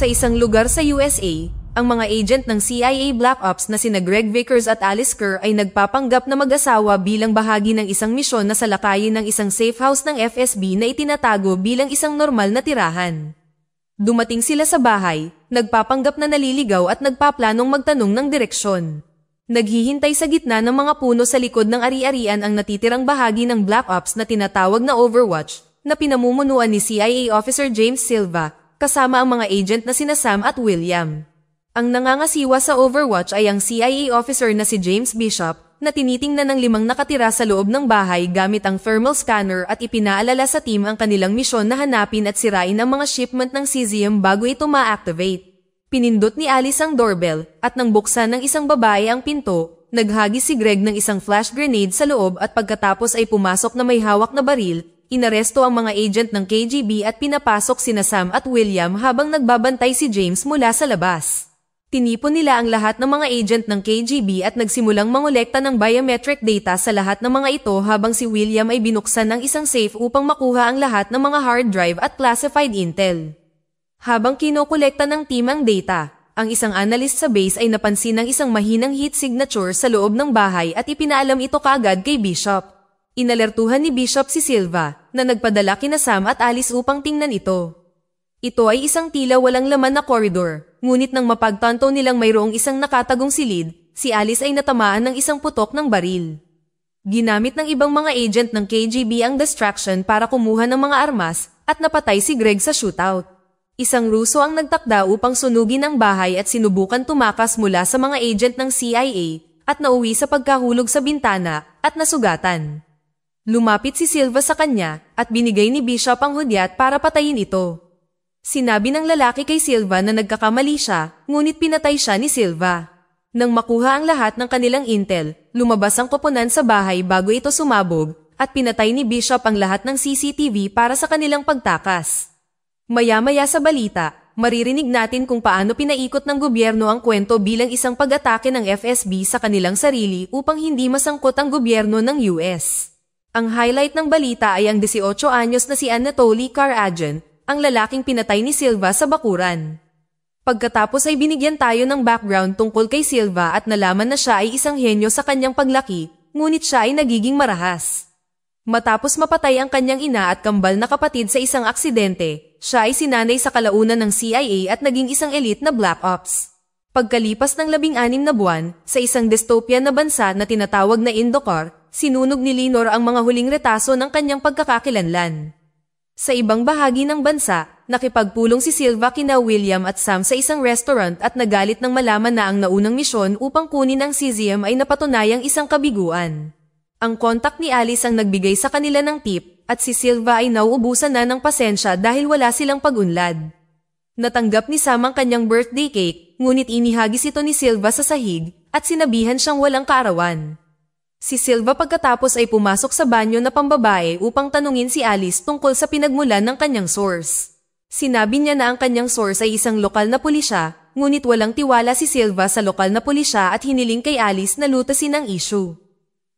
Sa isang lugar sa USA, ang mga agent ng CIA Black Ops na sina Greg Vickers at Alice Kerr ay nagpapanggap na mag-asawa bilang bahagi ng isang misyon na salakayin ng isang safe house ng FSB na itinatago bilang isang normal na tirahan. Dumating sila sa bahay, nagpapanggap na naliligaw at nagpaplanong magtanong ng direksyon. Naghihintay sa gitna ng mga puno sa likod ng ari-arian ang natitirang bahagi ng Black Ops na tinatawag na Overwatch, na pinamumunuan ni CIA Officer James Silva, kasama ang mga agent na sina Sam at William. Ang nangangasiwa sa Overwatch ay ang CIA officer na si James Bishop, na tinitingnan ng 5 nakatira sa loob ng bahay gamit ang thermal scanner at ipinaalala sa team ang kanilang misyon na hanapin at sirain ang mga shipment ng cesium bago ito ma-activate. Pinindot ni Alice ang doorbell at nang buksan ng isang babae ang pinto, naghagis si Greg ng isang flash grenade sa loob at pagkatapos ay pumasok na may hawak na baril, inaresto ang mga agent ng KGB at pinapasok sina Sam at William habang nagbabantay si James mula sa labas. Tinipon nila ang lahat ng mga agent ng KGB at nagsimulang mangolekta ng biometric data sa lahat ng mga ito habang si William ay binuksan ng isang safe upang makuha ang lahat ng mga hard drive at classified intel. Habang kinokolekta ng team ang data, ang isang analyst sa base ay napansin ng isang mahinang heat signature sa loob ng bahay at ipinaalam ito kaagad kay Bishop. Inalertuhan ni Bishop si Silva na nagpadala kina Sam at Alice upang tingnan ito. Ito ay isang tila walang laman na koridor, ngunit nang mapagtanto nilang mayroong isang nakatagong silid, si Alice ay natamaan ng isang putok ng baril. Ginamit ng ibang mga agent ng KGB ang distraction para kumuha ng mga armas at napatay si Greg sa shootout. Isang Ruso ang nagtakda upang sunugin ang bahay at sinubukan tumakas mula sa mga agent ng CIA at nauwi sa pagkahulog sa bintana at nasugatan. Lumapit si Silva sa kanya at binigay ni Bishop ang hudyat para patayin ito. Sinabi ng lalaki kay Silva na nagkakamali siya, ngunit pinatay siya ni Silva. Nang makuha ang lahat ng kanilang intel, lumabas ang koponan sa bahay bago ito sumabog, at pinatay ni Bishop ang lahat ng CCTV para sa kanilang pagtakas. Maya-maya sa balita, maririnig natin kung paano pinaikot ng gobyerno ang kwento bilang isang pag-atake ng FSB sa kanilang sarili upang hindi masangkot ang gobyerno ng US. Ang highlight ng balita ay ang 18 anyos na si Anatoly Karajan, ang lalaking pinatay ni Silva sa bakuran. Pagkatapos ay binigyan tayo ng background tungkol kay Silva at nalaman na siya ay isang henyo sa kanyang paglaki, ngunit siya ay nagiging marahas. Matapos mapatay ang kanyang ina at kambal na kapatid sa isang aksidente, siya ay sinanay sa kalaunan ng CIA at naging isang elite na Black Ops. Pagkalipas ng 16 na buwan, sa isang dystopian na bansa na tinatawag na Indokar, sinunog ni Linor ang mga huling retaso ng kanyang pagkakakilanlan. Sa ibang bahagi ng bansa, nakipagpulong si Silva kina William at Sam sa isang restaurant at nagalit nang malaman na ang naunang misyon upang kunin ang cesium ay napatunayang isang kabiguan. Ang kontak ni Alice ang nagbigay sa kanila ng tip at si Silva ay nauubusan na ng pasensya dahil wala silang pag-unlad. Natanggap ni Sam ang kanyang birthday cake, ngunit inihagis ito ni Silva sa sahig at sinabihan siyang walang kaarawan. Si Silva pagkatapos ay pumasok sa banyo na pambabae upang tanungin si Alice tungkol sa pinagmulan ng kanyang source. Sinabi niya na ang kanyang source ay isang lokal na pulisya, ngunit walang tiwala si Silva sa lokal na pulisya at hiniling kay Alice na lutasin ang issue.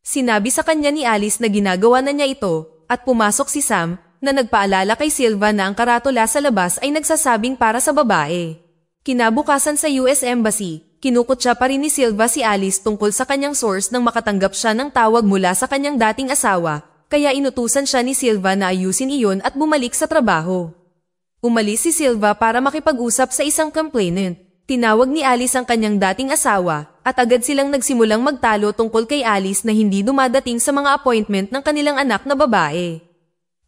Sinabi sa kanya ni Alice na ginagawa na niya ito, at pumasok si Sam, na nagpaalala kay Silva na ang karatula sa labas ay nagsasabing para sa babae. Kinabukasan sa US Embassy, kinukutya pa rin ni Silva si Alice tungkol sa kanyang source nang makatanggap siya ng tawag mula sa kanyang dating asawa, kaya inutusan siya ni Silva na ayusin iyon at bumalik sa trabaho. Umalis si Silva para makipag-usap sa isang complainant. Tinawag ni Alice ang kanyang dating asawa, at agad silang nagsimulang magtalo tungkol kay Alice na hindi dumadating sa mga appointment ng kanilang anak na babae.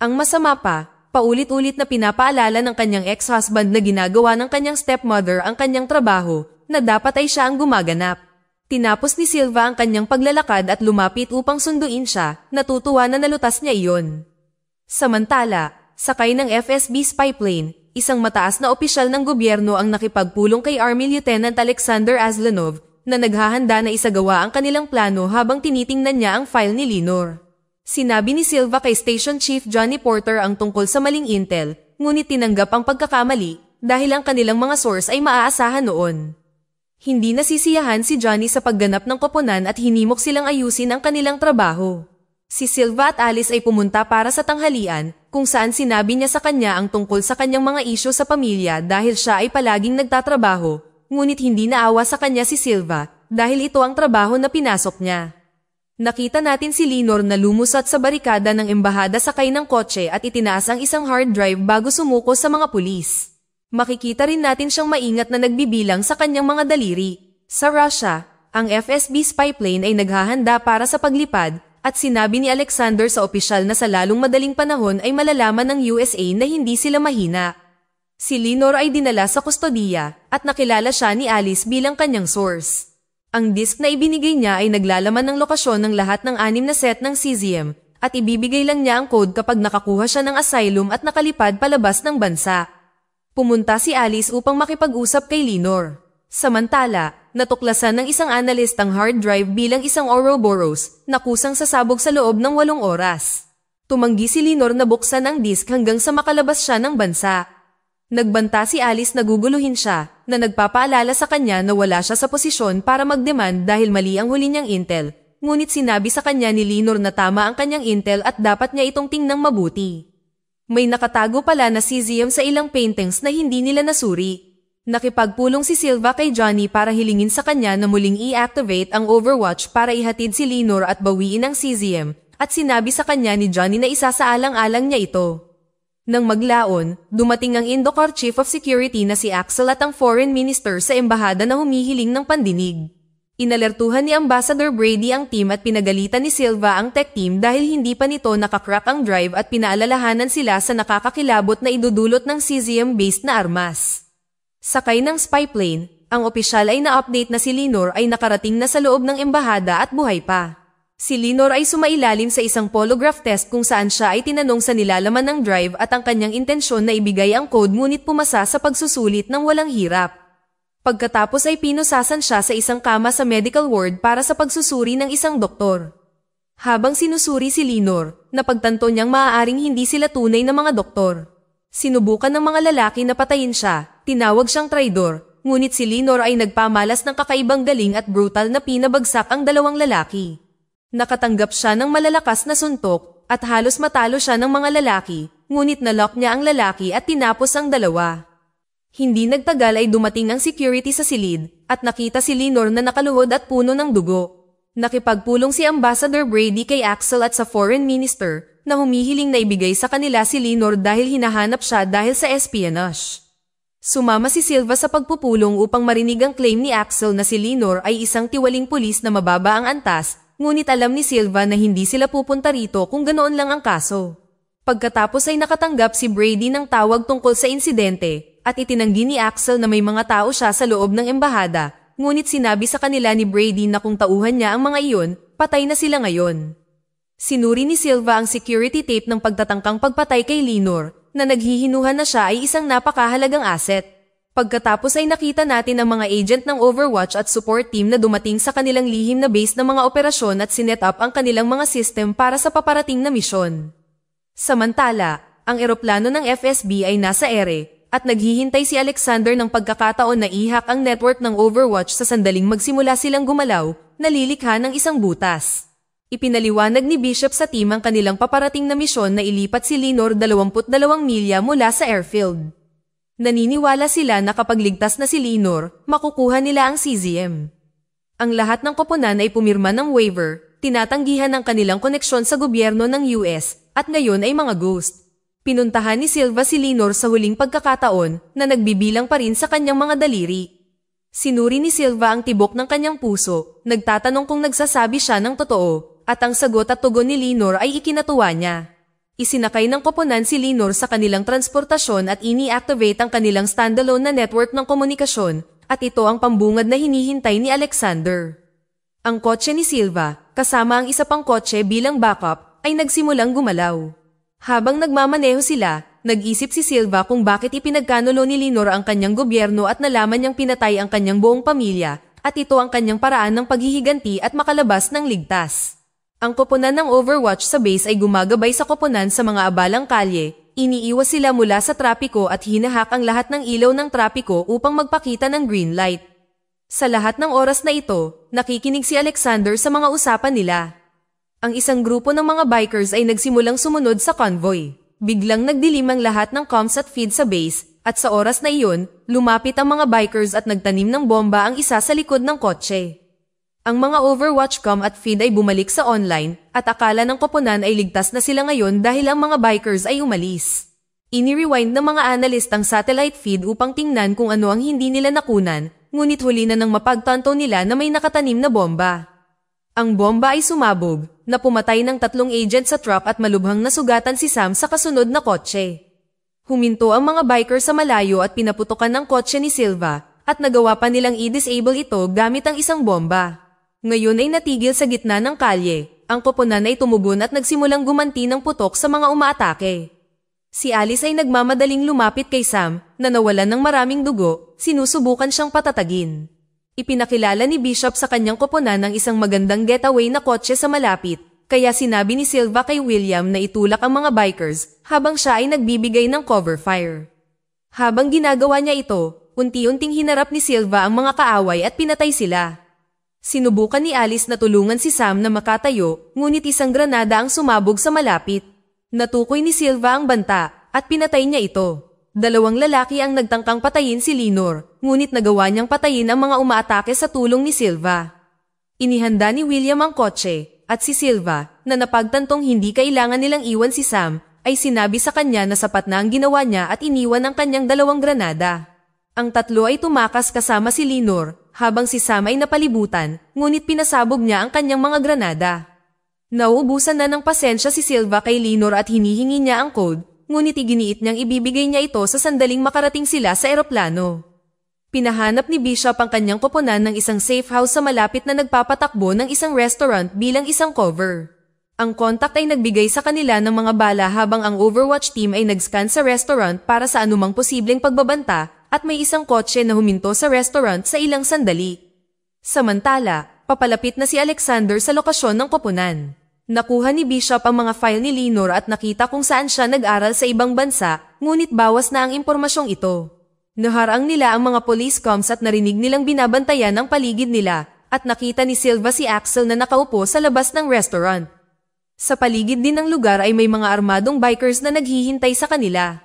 Ang masama pa, paulit-ulit na pinapaalala ng kanyang ex-husband na ginagawa ng kanyang stepmother ang kanyang trabaho, na dapat ay siya ang gumaganap. Tinapos ni Silva ang kanyang paglalakad at lumapit upang sunduin siya, natutuwa na nalutas niya iyon. Samantala, sakay ng FSB spy plane, isang mataas na opisyal ng gobyerno ang nakipagpulong kay Army Lieutenant Alexander Aslanov, na naghahanda na isagawa ang kanilang plano habang tinitingnan niya ang file ni Linor. Sinabi ni Silva kay Station Chief Johnny Porter ang tungkol sa maling intel, ngunit tinanggap ang pagkakamali dahil ang kanilang mga source ay maaasahan noon. Hindi nasisiyahan si Johnny sa pagganap ng koponan at hinimok silang ayusin ang kanilang trabaho. Si Silva at Alice ay pumunta para sa tanghalian, kung saan sinabi niya sa kanya ang tungkol sa kanyang mga isyu sa pamilya dahil siya ay palaging nagtatrabaho, ngunit hindi naawa sa kanya si Silva dahil ito ang trabaho na pinasok niya. Nakita natin si Leonor na lumusot sa barikada ng embahada sakay ng kotse at itinaas ang isang hard drive bago sumuko sa mga pulis. Makikita rin natin siyang maingat na nagbibilang sa kanyang mga daliri. Sa Russia, ang FSB spy plane ay naghahanda para sa paglipad at sinabi ni Alexander sa opisyal na sa lalong madaling panahon ay malalaman ng USA na hindi sila mahina. Si Leonor ay dinala sa kustodiya at nakilala siya ni Alice bilang kanyang source. Ang disk na ibinigay niya ay naglalaman ng lokasyon ng lahat ng 6 na set ng cesium at ibibigay lang niya ang code kapag nakakuha siya ng asylum at nakalipad palabas ng bansa. Pumunta si Alice upang makipag-usap kay Leonor. Samantala, natuklasan ng isang analyst ang hard drive bilang isang Ouroboros na kusang sasabog sa loob ng 8 oras. Tumanggi si Leonor na buksan ang disk hanggang sa makalabas siya ng bansa. Nagbanta si Alice na guguluhin siya na nagpapaalala sa kanya na wala siya sa posisyon para magdemand dahil mali ang huli niyang intel, ngunit sinabi sa kanya ni Leonor na tama ang kanyang intel at dapat niya itong tingnang mabuti. May nakatago pala na cesium sa ilang paintings na hindi nila nasuri. Nakipagpulong si Silva kay Johnny para hilingin sa kanya na muling i-activate ang Overwatch para ihatid si Leonor at bawiin ang cesium, at sinabi sa kanya ni Johnny na isasaalang-alang niya ito. Nang maglaon, dumating ang Indocar Chief of Security na si Axel at ang Foreign Minister sa embahada na humihiling ng pandinig. Inalertuhan ni Ambassador Brady ang team at pinagalitan ni Silva ang tech team dahil hindi pa nito nakakrak ang drive at pinaalalahanan sila sa nakakakilabot na idudulot ng cesium-based na armas. Sakay ng spy plane, ang opisyal ay na-update na si Leonor ay nakarating na sa loob ng embahada at buhay pa. Si Leonor ay sumailalim sa isang polygraph test kung saan siya ay tinanong sa nilalaman ng drive at ang kanyang intensyon na ibigay ang code ngunit pumasa sa pagsusulit ng walang hirap. Pagkatapos ay pinusasan siya sa isang kama sa medical ward para sa pagsusuri ng isang doktor. Habang sinusuri si Leonor, napagtanto niyang maaaring hindi sila tunay na mga doktor. Sinubukan ng mga lalaki na patayin siya, tinawag siyang traidor, ngunit si Leonor ay nagpamalas ng kakaibang galing at brutal na pinabagsak ang 2 lalaki. Nakatanggap siya ng malalakas na suntok at halos matalo siya ng mga lalaki, ngunit nalock niya ang lalaki at tinapos ang 2. Hindi nagtagal ay dumating ang security sa silid at nakita si Leonor na nakaluhod at puno ng dugo. Nakipagpulong si Ambassador Brady kay Axel at sa Foreign Minister na humihiling na ibigay sa kanila si Leonor dahil hinahanap siya dahil sa espionage. Sumama si Silva sa pagpupulong upang marinig ang claim ni Axel na si Leonor ay isang tiwaling pulis na mababa ang antas, ngunit alam ni Silva na hindi sila pupunta rito kung ganoon lang ang kaso. Pagkatapos ay nakatanggap si Brady ng tawag tungkol sa insidente at itinanggi ni Axel na may mga tao siya sa loob ng embahada, ngunit sinabi sa kanila ni Brady na kung tauhan niya ang mga iyon, patay na sila ngayon. Sinuri ni Silva ang security tape ng pagtatangkang pagpatay kay Leonor, na naghihinuhan na siya ay isang napakahalagang asset. Pagkatapos ay nakita natin ang mga agent ng Overwatch at support team na dumating sa kanilang lihim na base ng mga operasyon at sinet up ang kanilang mga system para sa paparating na misyon. Samantala, ang eroplano ng FSB ay nasa ere, at naghihintay si Alexander ng pagkakataon na ihak ang network ng Overwatch sa sandaling magsimula silang gumalaw, nalilikha ng isang butas. Ipinaliwanag ni Bishop sa team ang kanilang paparating na misyon na ilipat si Leonor 22 milya mula sa airfield. Naniniwala sila na kapag ligtas na si Leonor, makukuha nila ang cesium. Ang lahat ng koponan ay pumirma ng waiver, tinatanggihan ang kanilang koneksyon sa gobyerno ng US, at ngayon ay mga ghost. Pinuntahan ni Silva si Leonor sa huling pagkakataon na nagbibilang pa rin sa kanyang mga daliri. Sinuri ni Silva ang tibok ng kanyang puso, nagtatanong kung nagsasabi siya ng totoo, at ang sagot at tugon ni Leonor ay ikinatuwa niya. Isinakay ng koponan si Leonor sa kanilang transportasyon at ini-activate ang kanilang standalone na network ng komunikasyon, at ito ang pambungad na hinihintay ni Alexander. Ang kotse ni Silva, kasama ang isa pang kotse bilang backup, ay nagsimulang gumalaw. Habang nagmamaneho sila, nag-isip si Silva kung bakit ipinagkanulo ni Leonor ang kanyang gobyerno at nalaman niyang pinatay ang kanyang buong pamilya, at ito ang kanyang paraan ng paghihiganti at makalabas ng ligtas. Ang koponan ng Overwatch sa base ay gumagabay sa koponan sa mga abalang kalye, iniiwas sila mula sa trapiko at hinahak ang lahat ng ilaw ng trapiko upang magpakita ng green light. Sa lahat ng oras na ito, nakikinig si Alexander sa mga usapan nila. Ang isang grupo ng mga bikers ay nagsimulang sumunod sa convoy. biglang nagdilim ang lahat ng comms at feed sa base, at sa oras na iyon, lumapit ang mga bikers at nagtanim ng bomba ang isa sa likod ng kotse. Ang mga Overwatch comm at feed ay bumalik sa online, at akala ng koponan ay ligtas na sila ngayon dahil ang mga bikers ay umalis. Ini-rewind ng mga analyst ang satellite feed upang tingnan kung ano ang hindi nila nakunan, ngunit huli na nang mapagtanto nila na may nakatanim na bomba. Ang bomba ay sumabog, na pumatay ng 3 agent sa truck at malubhang nasugatan si Sam sa kasunod na kotse. Huminto ang mga biker sa malayo at pinaputukan ng kotse ni Silva, at nagawa pa nilang i-disable ito gamit ang isang bomba. Ngayon ay natigil sa gitna ng kalye, ang koponan ay tumugon at nagsimulang gumanti ng putok sa mga umaatake. Si Alice ay nagmamadaling lumapit kay Sam, na nawalan ng maraming dugo, sinusubukan siyang patatagin. Ipinakilala ni Bishop sa kanyang koponan ng isang magandang getaway na kotse sa malapit, kaya sinabi ni Silva kay William na itulak ang mga bikers habang siya ay nagbibigay ng cover fire. Habang ginagawa niya ito, unti-unting hinarap ni Silva ang mga kaaway at pinatay sila. Sinubukan ni Alice na tulungan si Sam na makatayo, ngunit isang granada ang sumabog sa malapit. Natukoy ni Silva ang banta at pinatay niya ito. 2 lalaki ang nagtangkang patayin si Lenore, ngunit nagawa niyang patayin ang mga umaatake sa tulong ni Silva. Inihanda ni William ang kotse, at si Silva, na napagtantong hindi kailangan nilang iwan si Sam, ay sinabi sa kanya na sapat na ang ginawa niya at iniwan ang kanyang 2 granada. Ang 3 ay tumakas kasama si Lenore, habang si Sam ay napalibutan, ngunit pinasabog niya ang kanyang mga granada. Nauubusan na ng pasensya si Silva kay Lenore at hinihingi niya ang code, ngunit iginiit niyang ibibigay niya ito sa sandaling makarating sila sa eroplano. Pinahanap ni Bishop ang kanyang koponan ng isang safe house sa malapit na nagpapatakbo ng isang restaurant bilang isang cover. Ang contact ay nagbigay sa kanila ng mga bala habang ang Overwatch team ay nag-scan sa restaurant para sa anumang posibleng pagbabanta at may isang kotse na huminto sa restaurant sa ilang sandali. Samantala, papalapit na si Alexander sa lokasyon ng koponan. Nakuha ni Bishop ang mga file ni Lenore at nakita kung saan siya nag-aral sa ibang bansa, ngunit bawas na ang impormasyong ito. Naharang nila ang mga police comms at narinig nilang binabantayan ang paligid nila, at nakita ni Silva si Axel na nakaupo sa labas ng restaurant. Sa paligid din ng lugar ay may mga armadong bikers na naghihintay sa kanila.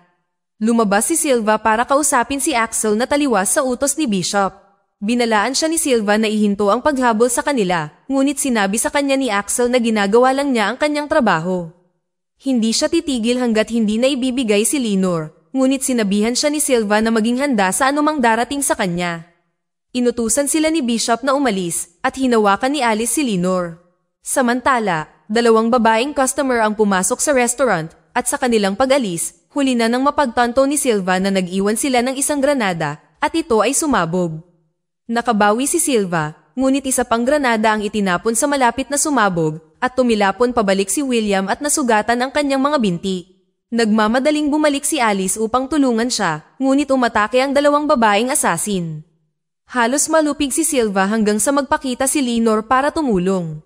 Lumabas si Silva para kausapin si Axel na taliwas sa utos ni Bishop. Binalaan siya ni Silva na ihinto ang paghabol sa kanila, ngunit sinabi sa kanya ni Axel na ginagawa lang niya ang kanyang trabaho. Hindi siya titigil hanggat hindi na ibibigay si Lenore, ngunit sinabihan siya ni Silva na maging handa sa anumang darating sa kanya. Inutusan sila ni Bishop na umalis, at hinawakan ni Alice si Lenore. Samantala, 2 babaeng customer ang pumasok sa restaurant, at sa kanilang pag-alis, huli na nang mapagtanto ni Silva na nag-iwan sila ng isang granada, at ito ay sumabog. Nakabawi si Silva, ngunit isa pang granada ang itinapon sa malapit na sumabog, at tumilapon pabalik si William at nasugatan ang kanyang mga binti. Nagmamadaling bumalik si Alice upang tulungan siya, ngunit umatake ang 2 babaeng asasin. Halos malupig si Silva hanggang sa magpakita si Lenore para tumulong.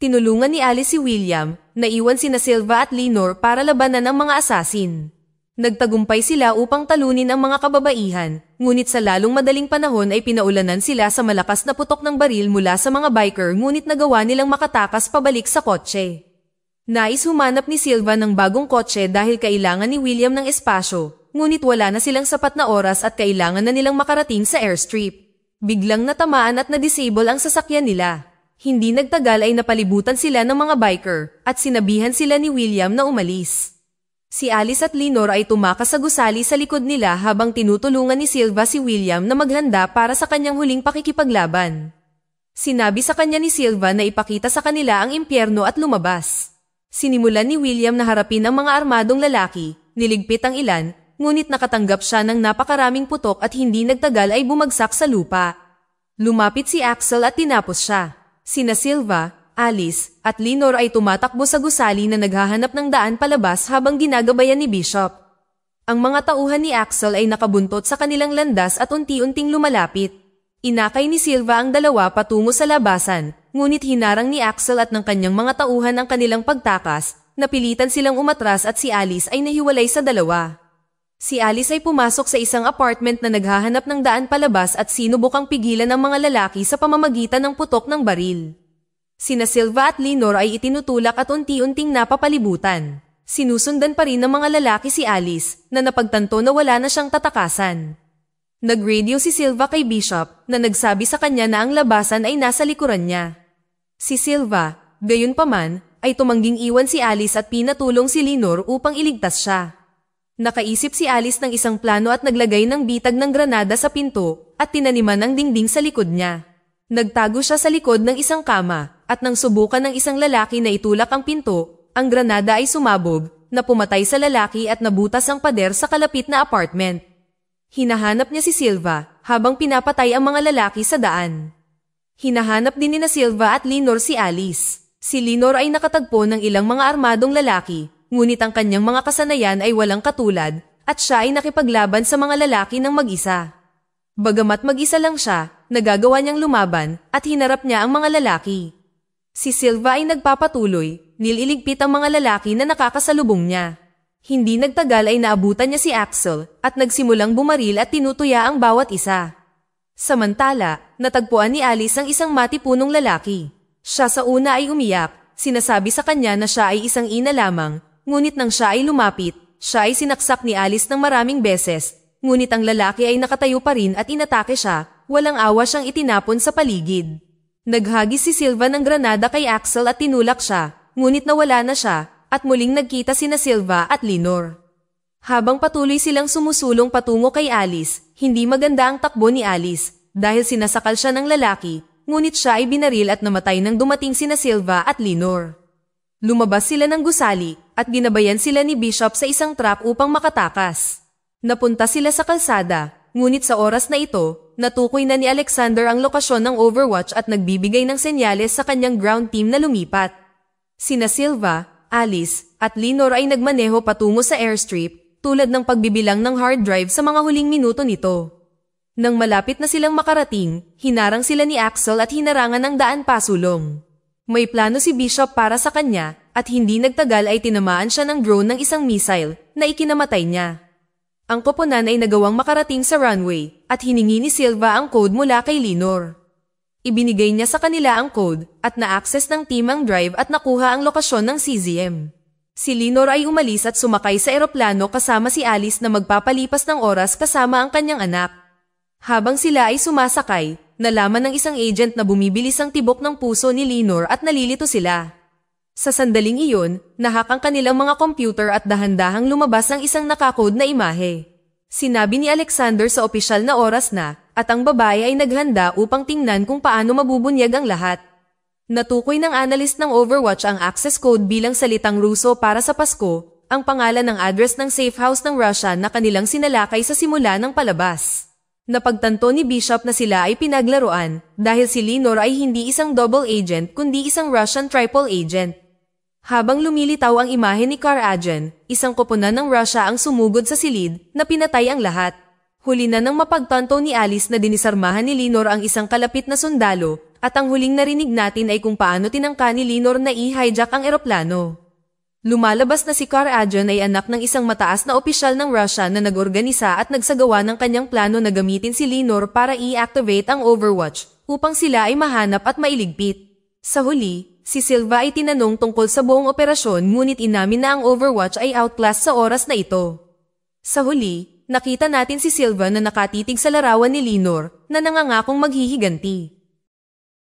Tinulungan ni Alice si William, naiwan sina Silva at Lenore para labanan ang mga asasin. Nagtagumpay sila upang talunin ang mga kababaihan, ngunit sa lalong madaling panahon ay pinaulanan sila sa malakas na putok ng baril mula sa mga biker ngunit nagawa nilang makatakas pabalik sa kotse. Nais humanap ni Silva ng bagong kotse dahil kailangan ni William ng espasyo, ngunit wala na silang sapat na oras at kailangan na nilang makarating sa airstrip. Biglang natamaan at na-disable ang sasakyan nila. Hindi nagtagal ay napalibutan sila ng mga biker at sinabihan sila ni William na umalis. Si Alice at Lenore ay tumakas sa gusali sa likod nila habang tinutulungan ni Silva si William na maghanda para sa kanyang huling pakikipaglaban. Sinabi sa kanya ni Silva na ipakita sa kanila ang impyerno at lumabas. Sinimulan ni William na harapin ang mga armadong lalaki, niligpit ang ilan, ngunit nakatanggap siya ng napakaraming putok at hindi nagtagal ay bumagsak sa lupa. Lumapit si Axel at tinapos siya. Sina Silva, Alice, at Lenore ay tumatakbo sa gusali na naghahanap ng daan palabas habang ginagabayan ni Bishop. Ang mga tauhan ni Axel ay nakabuntot sa kanilang landas at unti-unting lumalapit. Inakay ni Silva ang 2 patungo sa labasan, ngunit hinarang ni Axel at ng kanyang mga tauhan ang kanilang pagtakas, napilitan silang umatras at si Alice ay nahiwalay sa 2. Si Alice ay pumasok sa isang apartment na naghahanap ng daan palabas at sinubukang pigilan ng mga lalaki sa pamamagitan ng putok ng baril. Sina Silva at Lenore ay itinutulak at unti-unting napapalibutan. Sinusundan pa rin ng mga lalaki si Alice na napagtanto na wala na siyang tatakasan. Nag-radio si Silva kay Bishop na nagsabi sa kanya na ang labasan ay nasa likuran niya. Si Silva, gayunpaman, ay tumangging iwan si Alice at pinatulong si Lenore upang iligtas siya. Nakaisip si Alice ng isang plano at naglagay ng bitag ng granada sa pinto at tinaniman ng dingding sa likod niya. Nagtago siya sa likod ng isang kama at nang subukan ng isang lalaki na itulak ang pinto, ang granada ay sumabog, na pumatay sa lalaki at nabutas ang pader sa kalapit na apartment. Hinahanap niya si Silva habang pinapatay ang mga lalaki sa daan. Hinahanap din ni Silva at Lenore si Alice. Si Lenore ay nakatagpo ng ilang mga armadong lalaki, ngunit ang kanyang mga kasanayan ay walang katulad at siya ay nakipaglaban sa mga lalaki ng mag-isa. Bagamat mag-isa lang siya, nagagawa niyang lumaban at hinarap niya ang mga lalaki. Si Silva ay nagpapatuloy, nililigpit ang mga lalaki na nakakasalubong niya. Hindi nagtagal ay naabutan niya si Axel at nagsimulang bumaril at tinutuya ang bawat isa. Samantala, natagpuan ni Alice ang isang matipunong lalaki. Siya sa una ay umiyak, sinasabi sa kanya na siya ay isang ina lamang, ngunit nang siya ay lumapit, siya ay sinaksak ni Alice ng maraming beses, ngunit ang lalaki ay nakatayo pa rin at inatake siya, walang awa siyang itinapon sa paligid. Naghagis si Silva ng granada kay Axel at tinulak siya, ngunit nawala na siya, at muling nagkita sina Silva at Lenore. Habang patuloy silang sumusulong patungo kay Alice, hindi maganda ang takbo ni Alice, dahil sinasakal siya ng lalaki, ngunit siya ay binaril at namatay nang dumating sina Silva at Lenore. Lumabas sila ng gusali at ginabayan sila ni Bishop sa isang truck upang makatakas. Napunta sila sa kalsada, ngunit sa oras na ito, natukoy na ni Alexander ang lokasyon ng Overwatch at nagbibigay ng senyales sa kanyang ground team na lumipat. Sina Silva, Alice, at Lenore ay nagmaneho patungo sa airstrip, tulad ng pagbibilang ng hard drive sa mga huling minuto nito. Nang malapit na silang makarating, hinarang sila ni Axel at hinarangan ng daan pasulong. May plano si Bishop para sa kanya at hindi nagtagal ay tinamaan siya ng drone ng isang missile na ikinamatay niya. Ang koponan ay nagawang makarating sa runway at hiningi ni Silva ang code mula kay Lenore. Ibinigay niya sa kanila ang code at na-access ng team ang drive at nakuha ang lokasyon ng CZM. Si Lenore ay umalis at sumakay sa eroplano kasama si Alice na magpapalipas ng oras kasama ang kanyang anak. Habang sila ay sumasakay, nalaman ng isang agent na bumibilis ang tibok ng puso ni Lenore at nalilito sila. Sa sandaling iyon, nahak ang kanilang mga computer at dahan-dahang lumabas ang isang nakakode na imahe. Sinabi ni Alexander sa opisyal na oras na, at ang babae ay naghanda upang tingnan kung paano mabubunyag ang lahat. Natukoy ng analyst ng Overwatch ang access code bilang salitang Ruso para sa Pasko, ang pangalan ng address ng safe house ng Russia na kanilang sinalakay sa simula ng palabas. Napagtanto ni Bishop na sila ay pinaglaruan dahil si Lenore ay hindi isang double agent kundi isang Russian triple agent. Habang lumilitaw ang imahe ni Karajan, isang koponan ng Russia ang sumugod sa silid na pinatay ang lahat. Huli na nang mapagtanto ni Alice na dinisarmahan ni Lenore ang isang kalapit na sundalo at ang huling narinig natin ay kung paano tinangka ni Lenore na i-hijack ang eroplano. Lumalabas na si Karajan ay anak ng isang mataas na opisyal ng Russia na nag-organisa at nagsagawa ng kanyang plano na gamitin si Lenore para i-activate ang Overwatch upang sila ay mahanap at mailigpit. Sa huli, si Silva ay tinanong tungkol sa buong operasyon ngunit inamin na ang Overwatch ay outclass sa oras na ito. Sa huli, nakita natin si Silva na nakatitig sa larawan ni Lenore na nangangakong maghihiganti.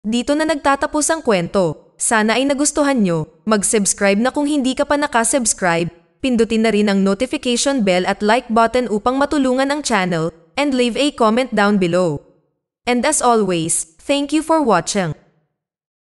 Dito na nagtatapos ang kwento. Sana ay nagustuhan nyo. Mag-subscribe na kung hindi ka pa nakasubscribe. Pindutin na rin ang notification bell at like button upang matulungan ang channel and leave a comment down below. And as always, thank you for watching.